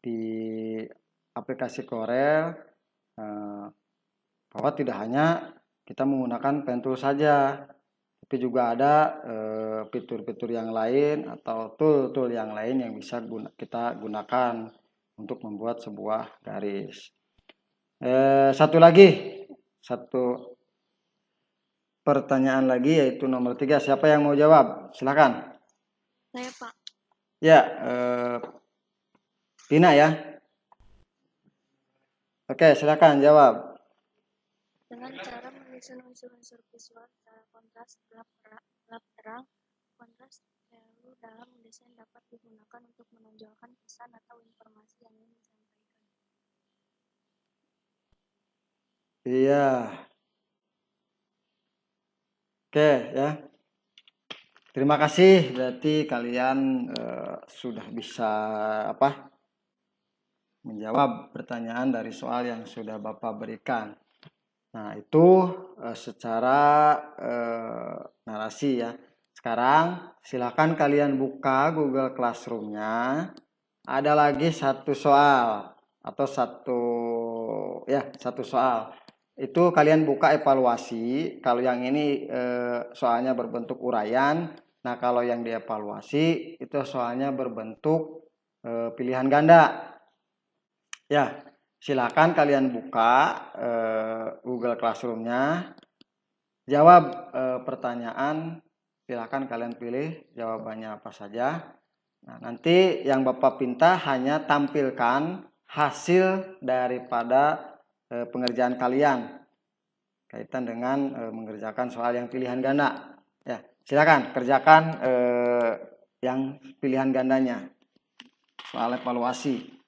di aplikasi Corel, bahwa tidak hanya kita menggunakan pen tool saja, tapi juga ada fitur-fitur yang lain atau tool-tool yang lain yang bisa kita gunakan untuk membuat sebuah garis. Satu pertanyaan lagi, yaitu nomor 3. Siapa yang mau jawab? Silakan. Saya Pak. Ya, Tina ya. Oke, silakan jawab. Dengan cara menyusun unsur-unsur visual secara kontras, gelap terang, kontras lalu dalam mendesain dapat digunakan untuk menonjolkan pesan atau informasi yang ingin disampaikan. Iya. Oke ya. Terima kasih, berarti kalian sudah bisa menjawab pertanyaan dari soal yang sudah Bapak berikan. Nah, itu secara narasi ya. Sekarang silakan kalian buka Google Classroom-nya. Ada lagi satu soal atau satu soal. Itu kalian buka evaluasi. Kalau yang ini soalnya berbentuk uraian. Nah, kalau yang dievaluasi itu soalnya berbentuk pilihan ganda. Ya, silakan kalian buka Google Classroom-nya. Jawab pertanyaan Silahkan kalian pilih jawabannya apa saja. Nah, nanti yang Bapak pinta hanya tampilkan hasil daripada pengerjaan kalian kaitan dengan mengerjakan soal yang pilihan ganda. Ya, silakan kerjakan yang pilihan gandanya. Soal evaluasi.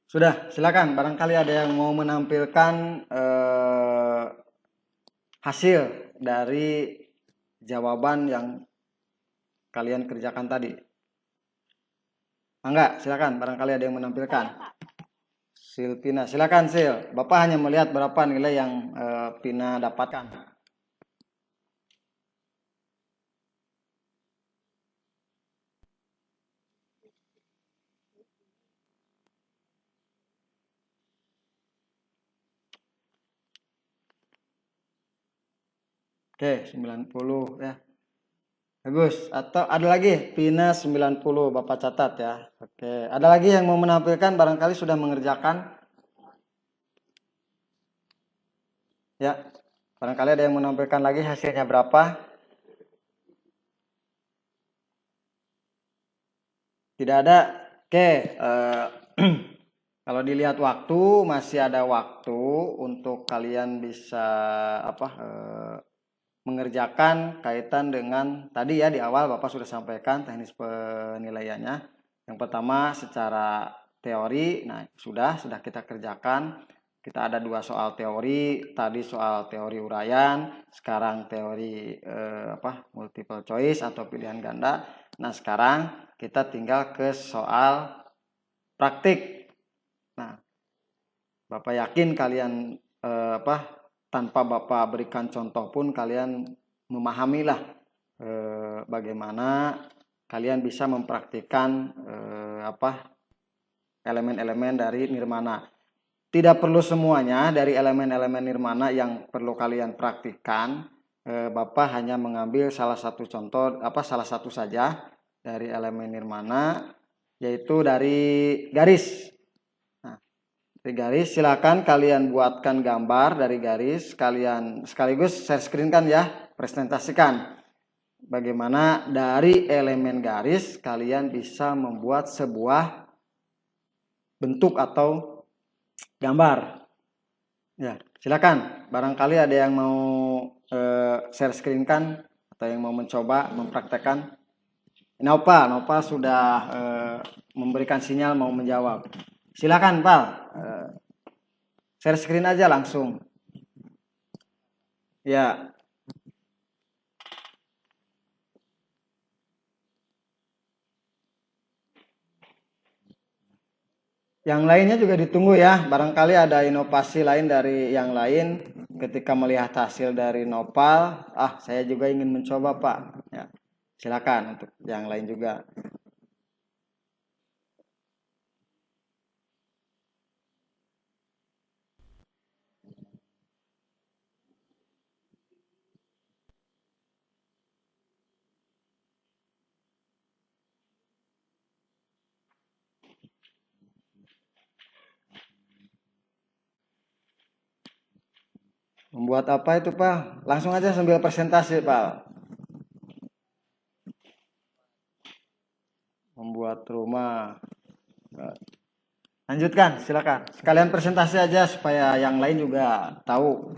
Sudah, silakan. Barangkali ada yang mau menampilkan hasil dari jawaban yang kalian kerjakan tadi. Enggak, silakan. Barangkali ada yang menampilkan. Silpina, silakan Sil. Bapak hanya melihat berapa nilai yang Pina dapatkan. Oke, 90 ya. Bagus. Atau ada lagi Pina 90 Bapak catat ya. Oke, ada lagi yang mau menampilkan barangkali sudah mengerjakan? Ya. Barangkali ada yang menampilkan lagi hasilnya berapa? Tidak ada. Oke, kalau dilihat waktu masih ada waktu untuk kalian bisa mengerjakan kaitan dengan tadi ya di awal Bapak sudah sampaikan teknis penilaiannya. Yang pertama secara teori, nah sudah kita kerjakan. Kita ada 2 soal teori, tadi soal teori uraian, sekarang teori multiple choice atau pilihan ganda. Nah, sekarang kita tinggal ke soal praktik. Nah, Bapak yakin kalian tanpa Bapak berikan contoh pun kalian memahamilah bagaimana kalian bisa mempraktikkan elemen-elemen dari nirmana. Tidak perlu semuanya dari elemen-elemen nirmana yang perlu kalian praktikkan. Bapak hanya mengambil salah satu contoh, salah satu saja dari elemen nirmana, yaitu dari garis. Nah, dari garis silakan kalian buatkan gambar dari garis, kalian sekaligus share screen kan ya, presentasikan. Bagaimana dari elemen garis kalian bisa membuat sebuah bentuk atau gambar. Ya, silakan. Barangkali ada yang mau share screen kan atau yang mau mencoba mempraktekkan. Nova sudah memberikan sinyal mau menjawab. Silakan, Pak. Share screen aja langsung. Ya. Yang lainnya juga ditunggu ya. Barangkali ada inovasi lain dari yang lain ketika melihat hasil dari Nopal. Saya juga ingin mencoba, Pak. Ya. Silakan untuk yang lain juga. Membuat apa itu, Pak? Langsung aja sambil presentasi, Pak. Membuat rumah. Lanjutkan, silakan. Sekalian presentasi aja supaya yang lain juga tahu.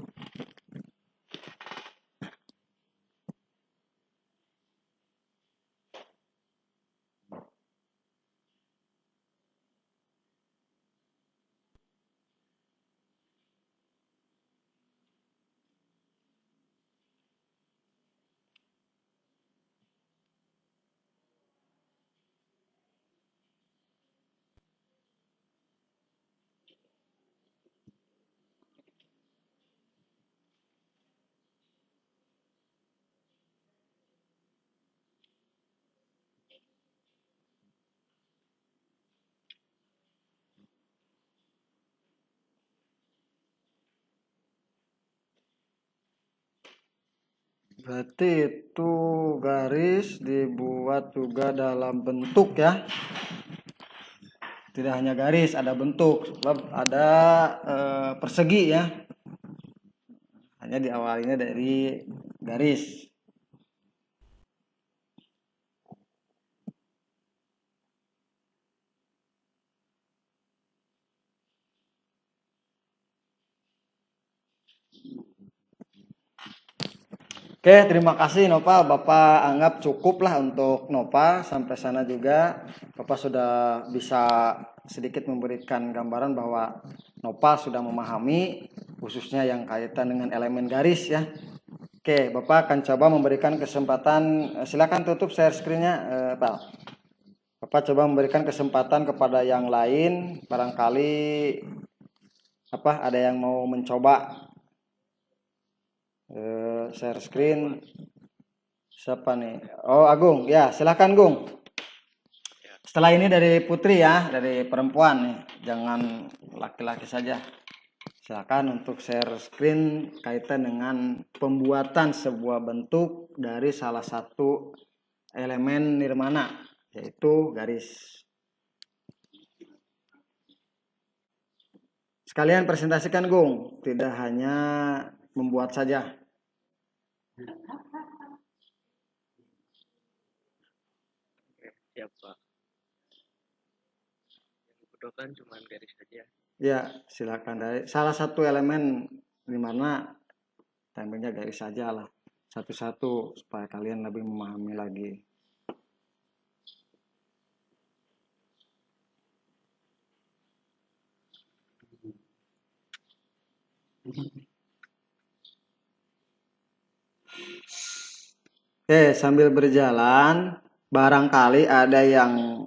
Berarti itu garis dibuat juga dalam bentuk ya. Tidak hanya garis, ada bentuk. Sebab ada persegi ya. Hanya diawalinya dari garis. Oke, terima kasih Nopal. Bapak anggap cukup lah untuk Nopal. Sampai sana juga Bapak sudah bisa sedikit memberikan gambaran bahwa Nopal sudah memahami khususnya yang kaitan dengan elemen garis ya. Oke, Bapak akan coba memberikan kesempatan. Silakan tutup share screen-nya, Pak. Bapak coba memberikan kesempatan kepada yang lain. Barangkali ada yang mau mencoba share screen. Siapa nih? Oh, Agung. Ya, silakan Gung. Setelah ini dari Putri ya, dari perempuan nih. Jangan laki-laki saja. Silakan untuk share screen kaitan dengan pembuatan sebuah bentuk dari salah satu elemen nirmana, yaitu garis. Sekalian presentasikan Gung, tidak hanya membuat saja. Siap Pak. Yang dibutuhkan cuma garis saja. Ya, silakan dari salah satu elemen di mana temanya garis saja lah. Satu-satu supaya kalian lebih memahami lagi. Oke, sambil berjalan, barangkali ada yang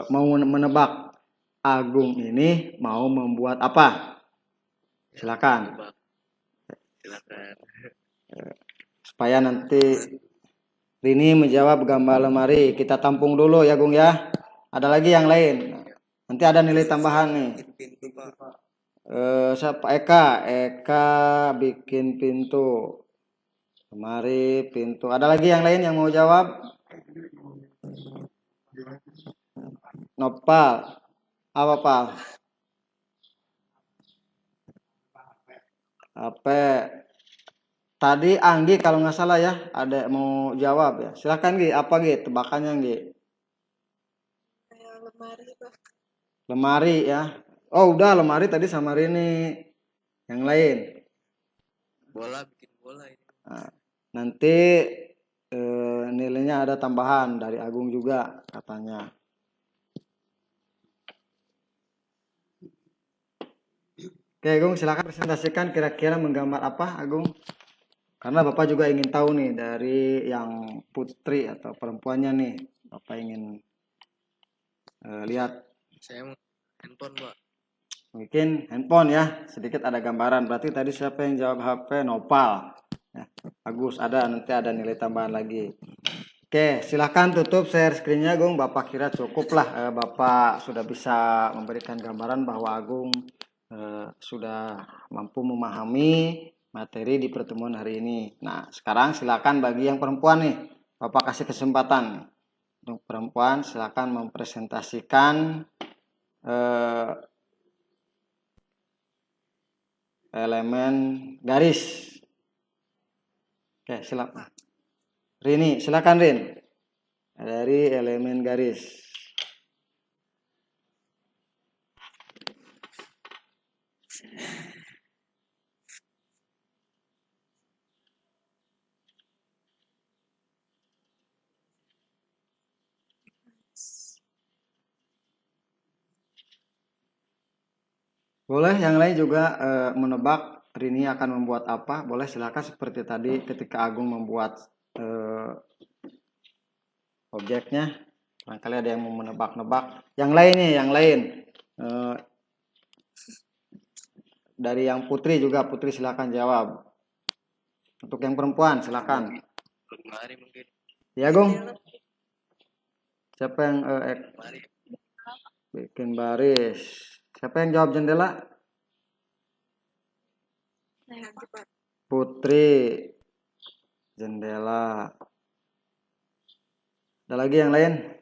mau menebak Agung ini mau membuat apa? Silakan. Silakan. Supaya nanti Rini menjawab gambar lemari. Kita tampung dulu ya Gung ya. Ada lagi yang lain. Nanti ada nilai tambahan nih. Siapa? Eka bikin pintu. Lemari, pintu. Ada lagi yang lain yang mau jawab? Nopal. Apa Pal? Apa? Tadi Anggi kalau nggak salah ya, ada mau jawab ya. Silakan Gi, apa Gi? Tebakannya Gi. Kayak lemari Pak. Lemari ya. Oh udah lemari tadi sama Rini. Yang lain. Bola, bikin bola ini. Nah, nanti nilainya ada tambahan dari Agung juga katanya. Oke Agung, silakan presentasikan kira-kira menggambar apa Agung? Karena Bapak juga ingin tahu nih dari yang putri atau perempuannya nih. Bapak ingin lihat. Saya mau handphone Pak. Mungkin handphone ya, sedikit ada gambaran. Berarti tadi siapa yang jawab HP? Nopal. Ya, bagus, nanti ada nilai tambahan lagi. Oke, silahkan tutup share screen-nya Gung. Bapak kira cukup lah. Bapak sudah bisa memberikan gambaran bahwa Agung sudah mampu memahami materi di pertemuan hari ini. Nah, sekarang silakan bagi yang perempuan nih. Bapak kasih kesempatan. Untuk perempuan silakan mempresentasikan elemen garis. Oke, silakan. Rini, silakan Rin. Dari elemen garis. Boleh yang lain juga menebak Rini akan membuat apa? Boleh silakan seperti tadi ketika Agung membuat objeknya. Barangkali ada yang mau menebak-nebak. Yang lainnya, yang lain. Dari yang Putri juga, Putri silakan jawab. Untuk yang perempuan silakan. Lemari mungkin. Ya Agung. Siapa yang Lemari. bikin baris? Siapa yang jawab jendela? Nanti Pak. Putri. jendela. Ada lagi yang lain?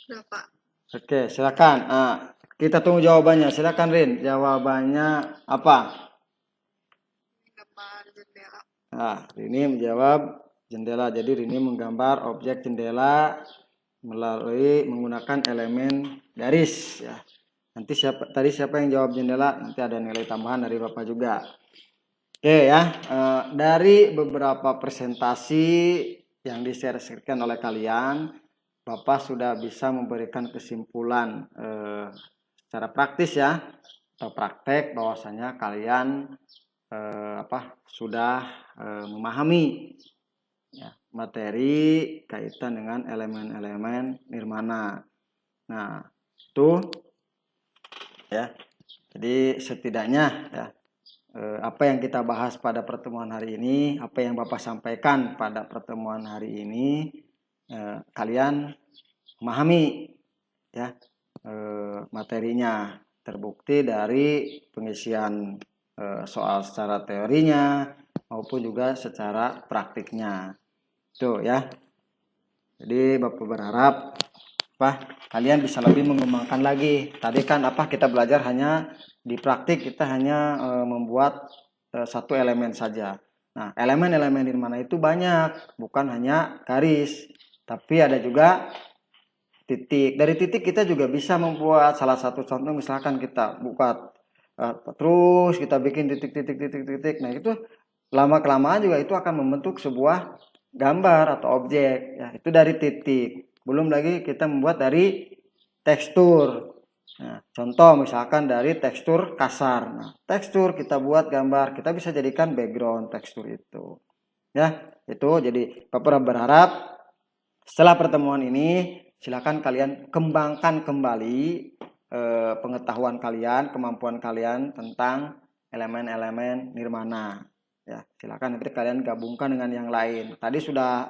Udah, Pak. Oke, silakan. Kita tunggu jawabannya. Silakan Rin. Jawabannya apa? Gambar jendela. Rini menjawab jendela. Jadi Rini menggambar objek jendela melalui menggunakan elemen garis ya. Nanti siapa yang jawab jendela? Nanti ada nilai tambahan dari Bapak juga. Oke ya. Dari beberapa presentasi yang disertakan oleh kalian, Bapak sudah bisa memberikan kesimpulan secara praktis ya, atau praktek bahwasanya kalian sudah memahami ya, materi kaitan dengan elemen-elemen nirmana. Nah, itu ya. Jadi setidaknya ya, apa yang kita bahas pada pertemuan hari ini, apa yang Bapak sampaikan pada pertemuan hari ini, kalian memahami ya materinya, terbukti dari pengisian soal secara teorinya maupun juga secara praktiknya. Tuh ya. Jadi Bapak berharap kalian bisa lebih mengembangkan lagi. Tadi kan kita belajar hanya di praktik, kita hanya membuat satu elemen saja. Nah, elemen-elemen nirmana itu banyak, bukan hanya garis, tapi ada juga titik. Dari titik kita juga bisa membuat salah satu contoh, misalkan kita buat terus kita bikin titik. Nah, itu lama-kelamaan juga itu akan membentuk sebuah gambar atau objek ya, itu dari titik. Belum lagi kita membuat dari tekstur. Nah, contoh misalkan dari tekstur kasar. Nah, tekstur kita buat gambar, kita bisa jadikan background tekstur itu. Ya, itu jadi Bapak berharap setelah pertemuan ini silakan kalian kembangkan kembali pengetahuan kalian, kemampuan kalian tentang elemen-elemen nirmana. Ya, silakan nanti kalian gabungkan dengan yang lain. Tadi sudah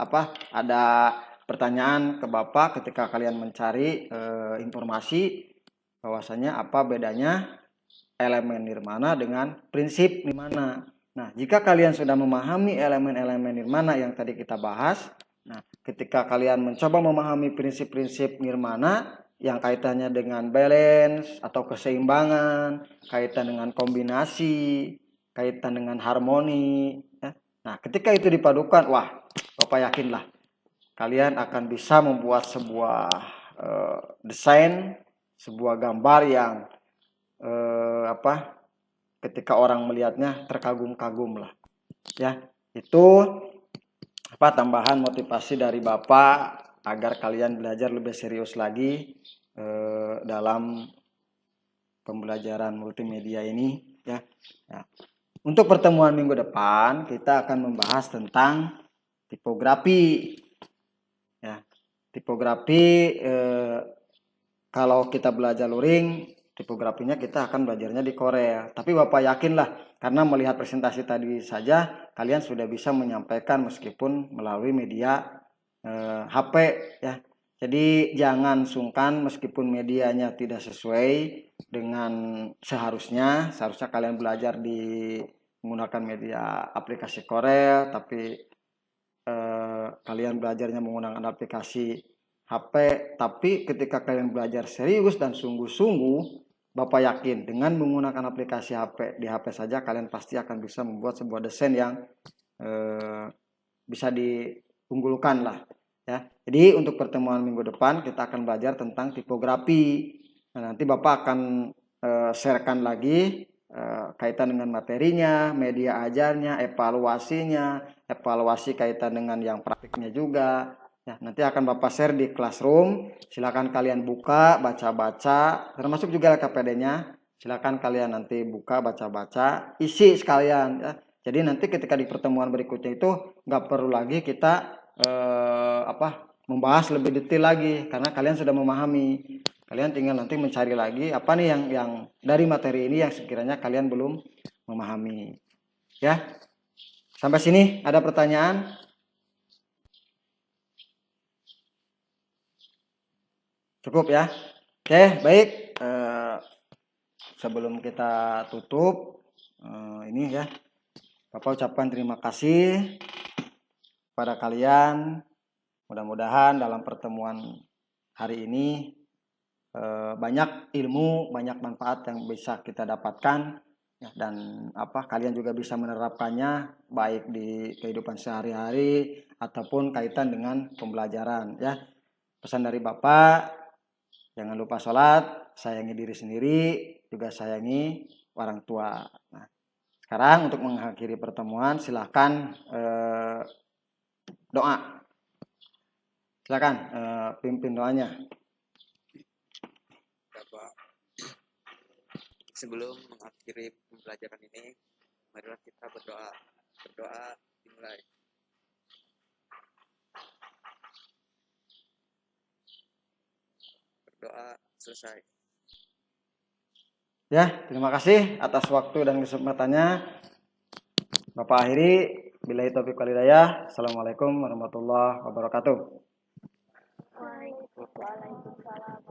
ada pertanyaan ke Bapak ketika kalian mencari informasi bahwasanya apa bedanya elemen nirmana dengan prinsip nirmana. Nah, jika kalian sudah memahami elemen-elemen nirmana yang tadi kita bahas, nah, ketika kalian mencoba memahami prinsip-prinsip nirmana yang kaitannya dengan balance atau keseimbangan, kaitan dengan kombinasi, kaitan dengan harmoni, ya. Nah, ketika itu dipadukan, Bapak yakinlah kalian akan bisa membuat sebuah desain, sebuah gambar yang ketika orang melihatnya terkagum-kagum lah. Ya, itu tambahan motivasi dari Bapak agar kalian belajar lebih serius lagi dalam pembelajaran multimedia ini ya. Nah, untuk pertemuan minggu depan kita akan membahas tentang tipografi ya. Tipografi kalau kita belajar luring, tipografinya kita akan belajarnya di Korea. Tapi Bapak yakinlah karena melihat presentasi tadi saja kalian sudah bisa menyampaikan meskipun melalui media HP ya. Jadi jangan sungkan meskipun medianya tidak sesuai dengan seharusnya kalian belajar menggunakan media aplikasi Korea, tapi kalian belajarnya menggunakan aplikasi HP. Tapi ketika kalian belajar serius dan sungguh-sungguh, Bapak yakin dengan menggunakan aplikasi HP di HP saja kalian pasti akan bisa membuat sebuah desain yang bisa diunggulkan lah ya. Jadi untuk pertemuan minggu depan kita akan belajar tentang tipografi. Nah, nanti Bapak akan sharekan lagi kaitan dengan materinya, media ajarnya, evaluasi kaitan dengan yang praktiknya juga. Ya, nanti akan Bapak share di Classroom. Silakan kalian buka, baca-baca, termasuk juga KPD-nya. Silakan kalian nanti buka, baca-baca, isi sekalian ya. Jadi nanti ketika di pertemuan berikutnya itu nggak perlu lagi kita membahas lebih detail lagi karena kalian sudah memahami. Kalian tinggal nanti mencari lagi apa nih yang dari materi ini yang sekiranya kalian belum memahami. Ya. Sampai sini ada pertanyaan? Cukup ya. Oke, baik. Sebelum kita tutup ini ya, Bapak ucapkan terima kasih kepada kalian. Mudah-mudahan dalam pertemuan hari ini banyak ilmu, banyak manfaat yang bisa kita dapatkan ya, dan kalian juga bisa menerapkannya baik di kehidupan sehari-hari ataupun kaitan dengan pembelajaran ya. Pesan dari Bapak, jangan lupa sholat, sayangi diri sendiri, juga sayangi orang tua. Nah, sekarang untuk mengakhiri pertemuan silahkan doa. Silakan pimpin doanya. Bapak, sebelum mengakhiri pembelajaran ini, marilah kita berdoa. Berdoa dimulai. Berdoa selesai. Ya, terima kasih atas waktu dan kesempatannya. Bapak akhiri, billahi taufiq wal hidayah. Assalamualaikum warahmatullahi wabarakatuh. Waalaikumsalam.